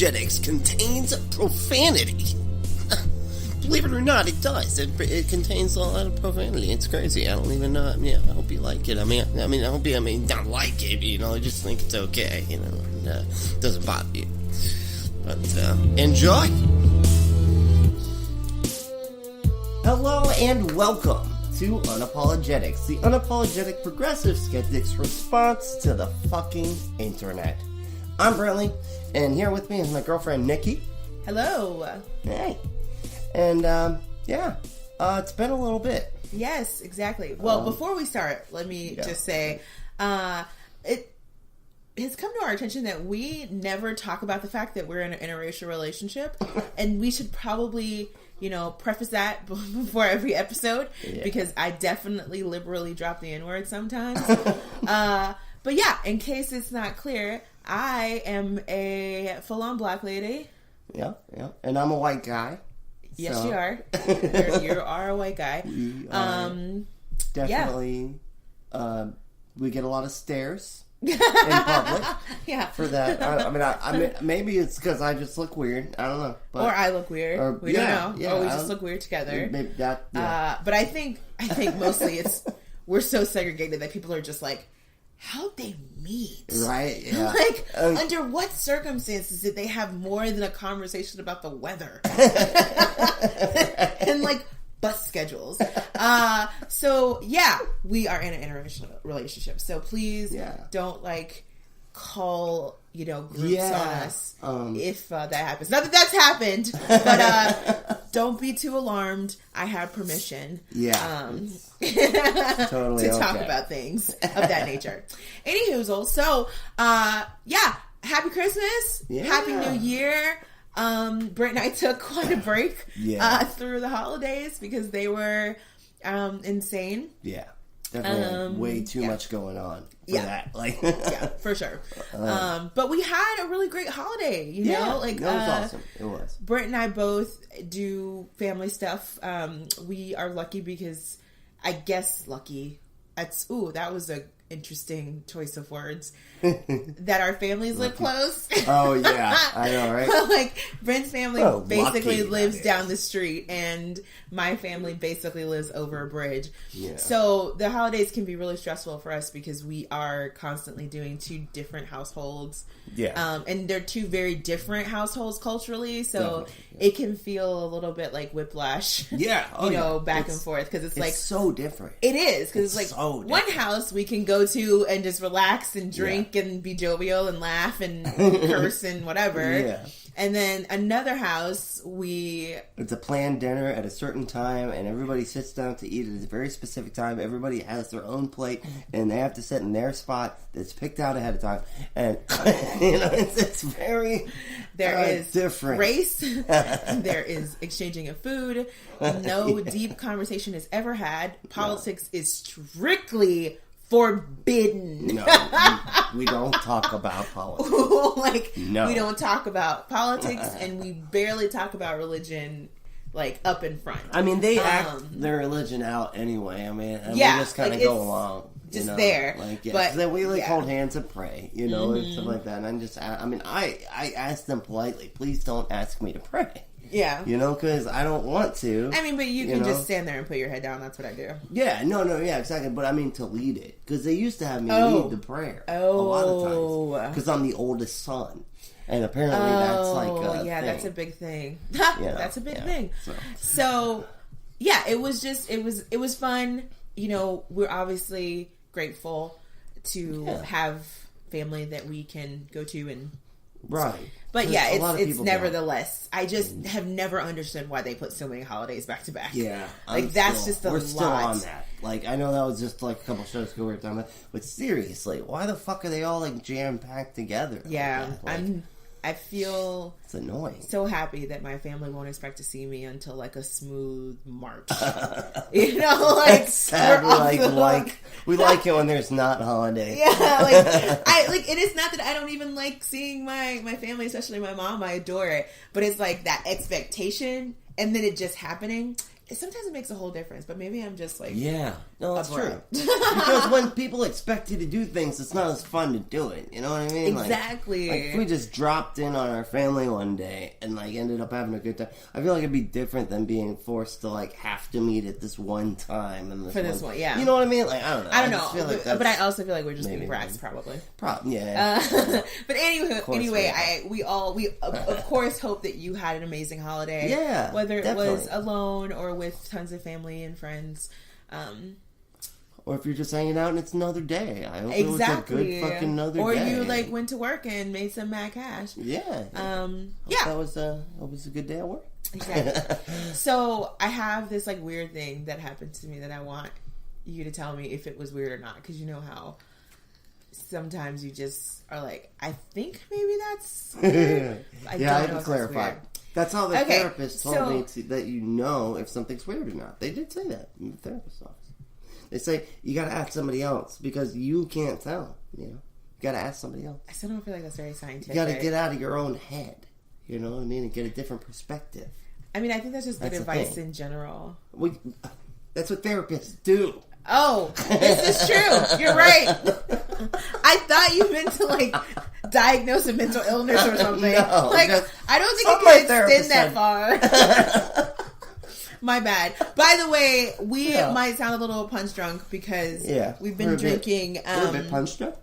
Unapologetics contains profanity. Believe it or not, it does. It contains a lot of profanity. It's crazy. I don't even know. Yeah, I hope you like it. I mean, I hope you, don't like it, I just think it's okay, and, it doesn't bother you. But, enjoy! Hello and welcome to Unapologetics, the unapologetic progressive skeptic's response to the fucking internet. I'm Brently, and here with me is my girlfriend Nikki. Hello. Hey. And, it's been a little bit. Yes, exactly. Well, before we start, let me just say, it has come to our attention that we never talk about the fact that we're in an interracial relationship, and we should probably, preface that before every episode, because I definitely liberally drop the N-word sometimes. But yeah, in case it's not clear, I am a full-on black lady. Yeah. And I'm a white guy. Yes, so. you are. You are a white guy. We definitely, we get a lot of stares in public. For that. I mean, maybe it's because I just look weird. I don't know. But, or I look weird. We don't know. Yeah, or we just look weird together. Maybe that. Yeah. But I think mostly we're so segregated that people are just like, how'd they meet? Right, yeah. Under what circumstances did they have more than a conversation about the weather? And, bus schedules. So, yeah, we are in an interracial relationship. So, please don't, call, groups on us if that happens. Not that that's happened, but don't be too alarmed. I have permission. Totally to talk about things of that nature. Anywho, so happy Christmas, happy New Year. Brent and I took quite a break through the holidays because they were insane. Yeah, definitely way too much going on for that. Yeah, for sure. But we had a really great holiday. You know, it was awesome. It was. Brent and I both do family stuff. We are lucky because. I guess lucky. That was a interesting choice of words. That our families live close. Oh yeah, I know, right? Brent's family basically lives down the street, and my family basically lives over a bridge. Yeah. So the holidays can be really stressful for us because we are constantly doing two different households. Yeah. And they're two very different households culturally, so it can feel a little bit like whiplash. Yeah. Back and forth because it's so different. It is because it's so one house we can go to and just relax and drink and be jovial and laugh and curse and whatever. Yeah. And then another house, it's a planned dinner at a certain time, and everybody sits down to eat at a very specific time. Everybody has their own plate, and they have to sit in their spot that's picked out ahead of time. And, it's very different. Race. There is exchanging of food. No deep conversation is ever had. Politics is strictly forbidden. No, we don't talk about politics. We don't talk about politics, and we barely talk about religion, up in front. I mean, they act their religion out anyway. I mean, we just kind of go along. Just there. But then we hold hands and pray, and stuff like that. And I ask them politely, please don't ask me to pray. Yeah. Because I don't want to. I mean, but you can just stand there and put your head down. That's what I do. Yeah, exactly. But I mean to lead it. Because they used to have me lead the prayer. A lot of times. Because I'm the oldest son. And apparently that's a thing. That's a big thing. That's a big thing. So, it was just, it was fun. We're obviously grateful to have family that we can go to and... Right. But it's nevertheless, I just have never understood why they put so many holidays back to back. Yeah. That's just a lot. We're still on that. I know that was just a couple shows ago we were talking about, but seriously, why the fuck are they all jam-packed together? Yeah. I feel it's annoying. So happy that my family won't expect to see me until a smooth March. Sadly, we like it when there's not holidays. Yeah, it is not that I don't even like seeing my family, especially my mom. I adore it, but it's that expectation and then it just happening. sometimes it makes a whole difference, but maybe I'm just like... Yeah. No, that's true. abrupt. Because when people expect you to do things, it's not as fun to do it. You know what I mean? Exactly. Like if we just dropped in on our family one day and like ended up having a good time, I feel like it'd be different than being forced to like have to meet at this one time and this one, yeah. You know what I mean? Like I don't know. I don't know, feel like but I also feel like we're just being maybe brats, probably. Yeah. But anyway, we of course hope that you had an amazing holiday. Yeah, whether it definitely. was alone or with tons of family and friends. Or if you're just hanging out and it's another day. I hope Exactly. it was a good fucking another day. Or you like went to work and made some mad cash. Yeah. Yeah. That was a good day at work. Exactly. So I have this like weird thing that happened to me that I want you to tell me if it was weird or not, because you know how sometimes you just are like, I think maybe that's weird. I have to clarify. That's how the therapist told me that you know if something's weird or not. They did say that in the therapist's office. They say you got to ask somebody else because you can't tell. You know, you got to ask somebody else. I still don't feel like that's very scientific. You got to get out of your own head. You know what I mean, and get a different perspective. I mean, I think that's just good advice in general. That's what therapists do. Oh, this is true. You're right. I thought you meant to like diagnose a mental illness or something. No, like I don't think you can extend that far. My bad. By the way, we might sound a little punch drunk because we've been drinking. We're a bit punch drunk.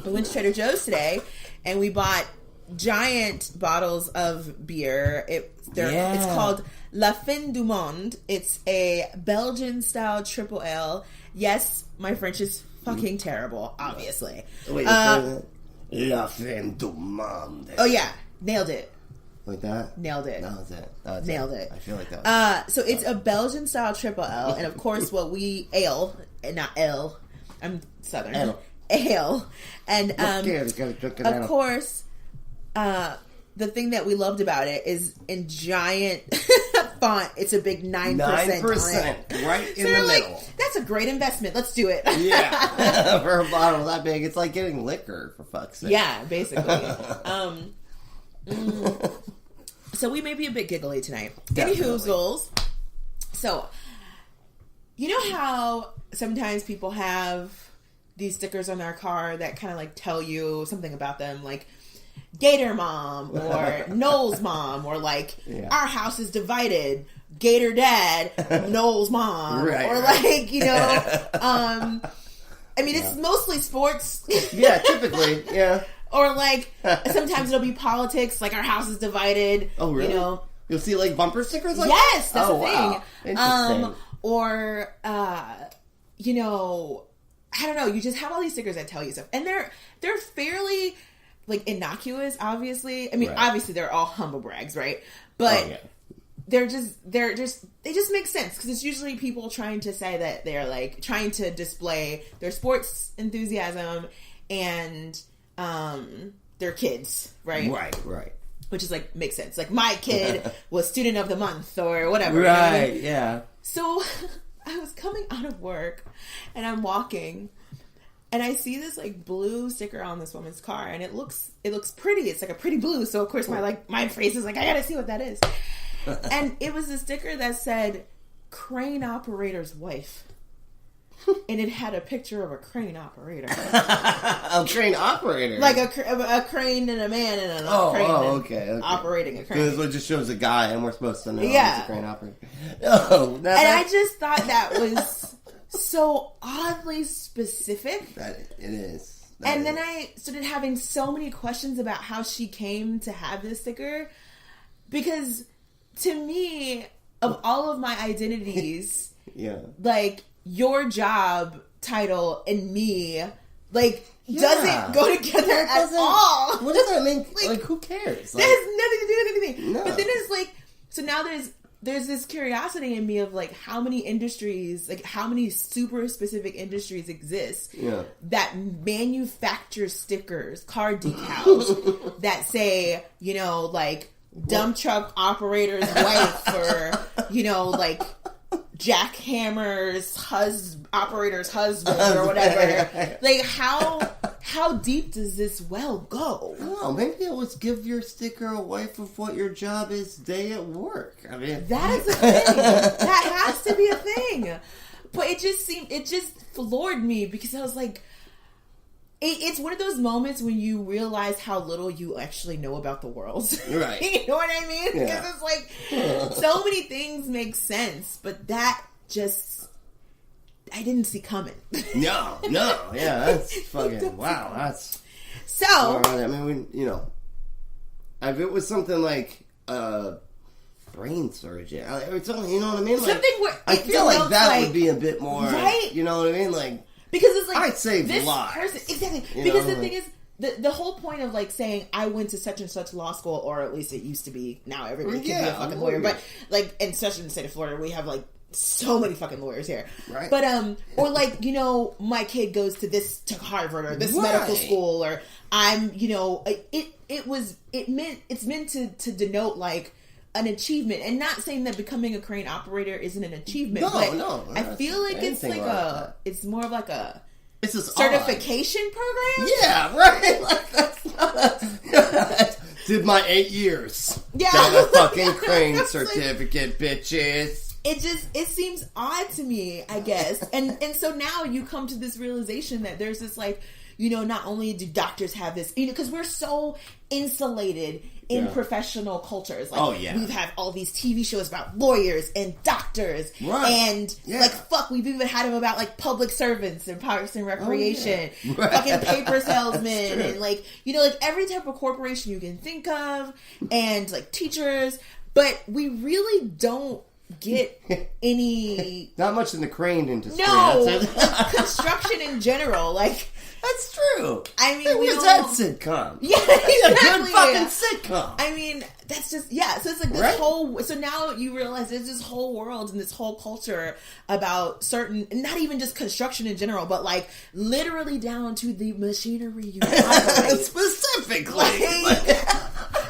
We went to Trader Joe's today and we bought giant bottles of beer. It's called La Fin du Monde. It's a Belgian style triple ale. Yes, my French is fucking terrible, obviously. Wait, La Fin du Monde. Oh yeah, nailed it. Like that? Nailed it. That was it. Nailed it. I feel like that was so it's a Belgian style triple ale, and of course what we not ale. I'm Southern. Ale. And of course, the thing that we loved about it is in giant font, it's a big 9%. 9%. Right in the middle. Like, that's a great investment. Let's do it. Yeah. For a bottle that big. It's like getting liquor, for fuck's sake. Yeah, basically. So we may be a bit giggly tonight. Anywhoozles. So, you know how sometimes people have these stickers on their car that kind of like tell you something about them, like Gator Mom or Noel's Mom, or like our house is divided, Gator Dad, Noel's Mom, or like, you know, I mean, it's mostly sports. Yeah, typically, yeah. Or like sometimes it'll be politics, like our house is divided. Oh, really? You know, you'll see like bumper stickers like yes, that? that's the thing. Wow. Interesting. Or you know, I don't know, you just have all these stickers that tell you stuff. And they're fairly like innocuous, obviously. I mean, obviously they're all humble brags, right? But they just make sense because it's usually people trying to say that they're like trying to display their sports enthusiasm and their kids, right? Right. Which is like, makes sense. Like, my kid was student of the month or whatever. Right, you know what I mean? yeah. So I was coming out of work and I'm walking and I see this like blue sticker on this woman's car and it looks pretty. It's like a pretty blue. So of course my face is like, I gotta see what that is. And it was a sticker that said crane operator's wife. And it had a picture of a crane operator. A crane operator? Like a crane and a man and a crane okay. operating a crane. Because it just shows a guy and we're supposed to know he's a crane operator. I just thought that was so oddly specific. That it is. Then I started having so many questions about how she came to have this sticker. Because to me, of all of my identities, like, your job title and me, like, doesn't go together at all. What does that mean? Like, who cares? That has nothing to do with anything. No. But then it's like, so now there's this curiosity in me of like how many industries, like how many super specific industries exist that manufacture stickers, car decals that say, you know, like dump truck operator's wife, or, you know, like jackhammer's operator's husband or whatever. Like, how deep does this well go? Oh, maybe it was give your sticker a wife of what your job is day at work. I mean, that is the thing. That has But it just floored me because I was like, it's one of those moments when you realize how little you actually know about the world. Right. You know what I mean? Because Yeah. it's like, so many things make sense, but that just, I didn't see coming. No. Yeah, that's fucking, wow. That's... So... I mean, if it was something like, brain surgeon, or something, you know what I mean? Like, something where I feel like that like, would be a bit more, right? You know what I mean? Like, because it's like, I'd save this lives. person, exactly. You Because know, the thing is, the whole point of like saying I went to such and such law school, or at least it used to be. Now everybody can be a fucking lawyer, but like in such and state of Florida, we have like so many fucking lawyers here. Right. But or like my kid goes to Harvard or this medical school, or I'm it's meant to denote like an achievement, and not saying that becoming a crane operator isn't an achievement. No. I feel like it's like it's more of like it's a certification program. Yeah, right. Like that's did my 8 years. Yeah, got a fucking crane certificate, bitches. It seems odd to me, I guess, and so now you come to this realization that there's this like, not only do doctors have this, because we're so insulated in professional cultures. Like, we've had all these TV shows about lawyers and doctors, and like, fuck, we've even had them about like public servants and Parks and Recreation, fucking paper salesmen, and like, like every type of corporation you can think of, and like teachers, but we really don't get any... Not much in the crane industry. No, like construction in general, like... That's true. I mean, where's that sitcom? Yeah, exactly. A good fucking sitcom. I mean, that's just... Yeah, so it's like this whole... So now you realize there's this whole world and this whole culture about certain... Not even just construction in general, but like literally down to the machinery you operate. Specifically. Like,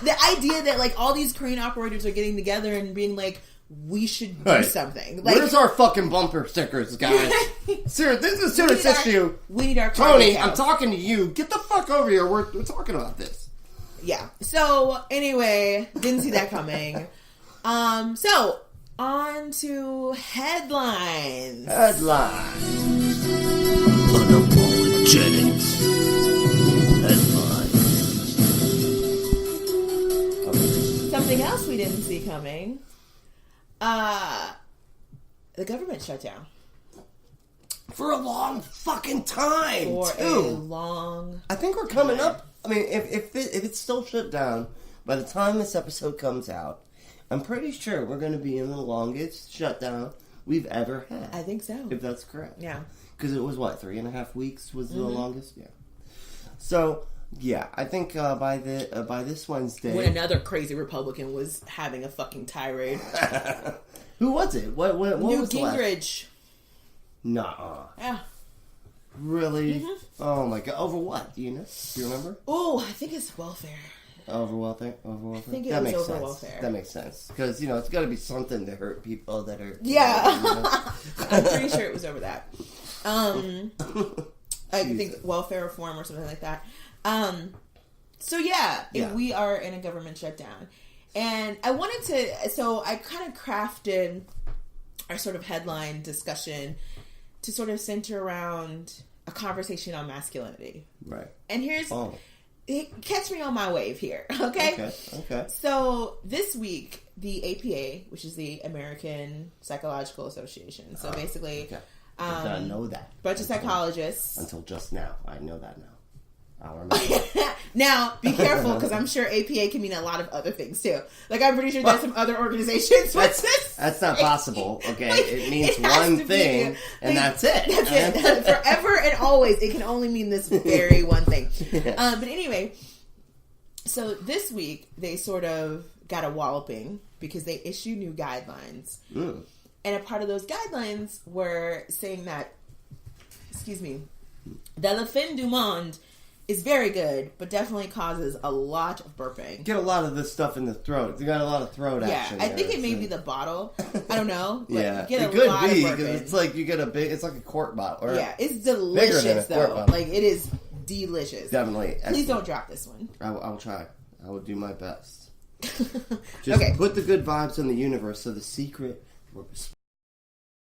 the idea that like all these crane operators are getting together and being like, we should do something. Like, where's our fucking bumper stickers, guys? Sir, this is a serious issue. We need our Tony, I'm talking to you. Get the fuck over here. We're talking about this. Yeah. So, anyway, didn't see that coming. So, on to headlines. Unapologetics. Headlines. Something else we didn't see coming. The government shut down. For a long fucking time, For too. a long I think we're coming up. I mean, if it's still shut down, by the time this episode comes out, I'm pretty sure we're going to be in the longest shutdown we've ever had. I think so. If that's correct. Yeah. Because it was, 3.5 weeks was the longest? Yeah. So... Yeah, I think by this Wednesday, when another crazy Republican was having a fucking tirade. Who was it? What Newt was Gingrich? Nuh-uh. Yeah. Really? Mm-hmm. Oh my god! Over what? Do you know? Do you remember? Oh, I think it's welfare. Over welfare. I think it was over welfare. That makes sense because it's got to be something to hurt people that are. Yeah, I'm pretty sure it was over that. I think welfare reform or something like that. So we are in a government shutdown, and I wanted to, so I kind of crafted our sort of headline discussion to sort of center around a conversation on masculinity. Right. And here's, catch me on my wave here. Okay. So this week, the APA, which is the American Psychological Association. So basically, I didn't know that. Bunch of psychologists. Until just now. I know that now. I'll remember. Now, be careful, because I'm sure APA can mean a lot of other things, too. Like, I'm pretty sure there's some other organizations. That's not possible, okay? Like, it means one thing, and that's it. That's it. Forever and always, it can only mean this very one thing. But anyway, so this week, they sort of got a walloping because they issued new guidelines. And a part of those guidelines were saying that, the La Fin du Monde is very good, but definitely causes a lot of burping. Get a lot of this stuff in the throat. You got a lot of throat action. Yeah, I think it may be the bottle. I don't know. But yeah, you get it could be because it's like you get a big. It's like a quart bottle. Yeah, it's delicious though. Like it is delicious. Definitely. Excellent. Please don't drop this one. I will try. I will do my best. Just put the good vibes in the universe so the secret